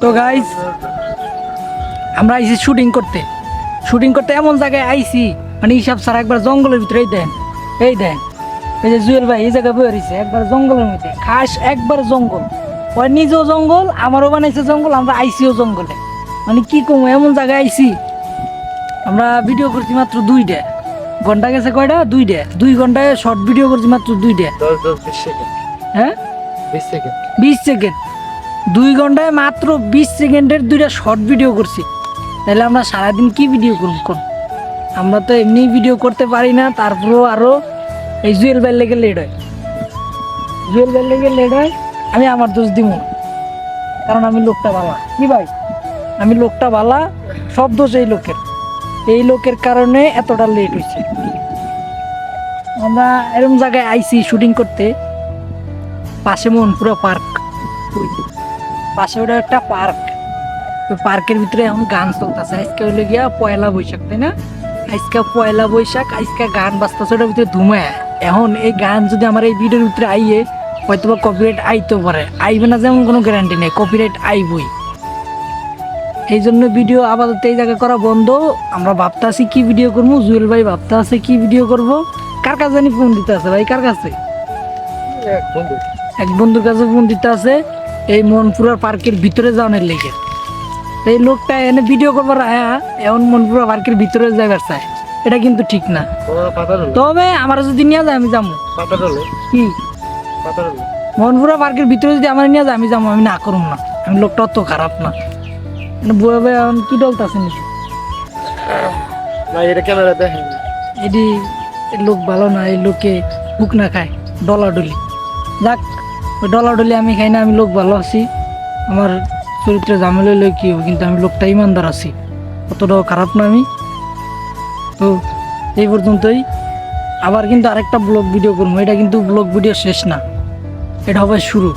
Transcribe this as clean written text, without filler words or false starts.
তো গাইস আমরা আইছি শুটিং করতে এমন জায়গায় আইছি মানে হিসাব ছাড়া একবার জঙ্গলের ভিতরে এই দেন এই যে জুয়েল ভাই এই জায়গায় বয়ে রয়েছে একবার জঙ্গলের মধ্যে খাস একবার জঙ্গল ওই নিজেও জঙ্গল আমারও বানাইছে জঙ্গল আমরা আইসিও জঙ্গলে মানে কি কম এমন জায়গায় আইছি আমরা ভিডিও করছি মাত্র 2টা ঘন্টা গেছে কয়টা 2 ঘন্টায় শর্ট ভিডিও করছি মাত্র 2টা 20 সেকেন্ড হ্যাঁ 20 সেকেন্ড 20 সেকেন্ড 2 ঘন্টায় মাত্র 20 সেকেন্ডের 2টা শর্ট ভিডিও করছি তাহলে আমরা সারাদিন কি ভিডিও করব কোন আমরা তো এমনি ভিডিও করতে পারি না তারপরেও আরো এই জুয়েল ভাইয়ের লেগে লেট হয় আমি আমার দোষ দিব না কারণ আমি লোকটা ভালো কি ভাই আমি লোকটা ভালো সব দোষ এই লোকের কারণে এতটা লেট হয়েছে আমরা এরকম জায়গায় আইছি শুটিং করতে পাশে মনপুরা পার্ক পাশে ওটা একটা পার্ক তো পার্কের ভিতরে এখন গান চলতেছে আজকে হইলে গিয়া পয়লা বৈশাখ তাই না আজকে পয়লা বৈশাখ আজকে গান বাজতেছে ওটার ভিতরে ধুমে এখন এই গান যদি আমার এই ভিডিওর ভিতরে আইয়ে হয়তো বা কপিরাইট আইতে পারে আইবে না যেমন কোনো গ্যারান্টি নেই কপিরাইট আইবই এই জন্য ভিডিও আপাতত এই জায়গায় করা বন্ধ আমরা ভাবতে আছি কি ভিডিও করবো জুয়েল ভাই ভাবতে আছে কি ভিডিও করব কার কাছে জানি ফোন দিতে আছে ভাই কার কাছে এক বন্ধুর কাছে ফোন দিতে আছে এই মনপুরা পার্কের ভিতরে যাওয়ার লেগে এই লোকটা এনে ভিডিও করবার এমন মনপুরা পার্কের ভিতরে যাইবার চায় এটা কিন্তু ঠিক না তবে আমার যদি নিয়ে যায় আমি যাবো কি মনপুরা পার্কের ভিতরে যদি আমার নিয়ে যায় আমি যাবো আমি না করুম না আমি লোকটা অত খারাপ না বুয়া ভাই এখন কি ডলতাছে নাকি এটি লোক ভালো না এই লোকে বুক না খায় ডলাডলি যাক ওই ডলাডলি আমি খাই না আমি লোক ভালো আছি আমার চরিত্রে ঝামেলা হইলে কি হবে কিন্তু আমি লোকটা ইমানদার আছি অতটাও খারাপ না আমি তো এই পর্যন্তই আবার কিন্তু আরেকটা ব্লগ ভিডিও করবো এটা কিন্তু ব্লগ ভিডিও শেষ না এটা হবে শুরু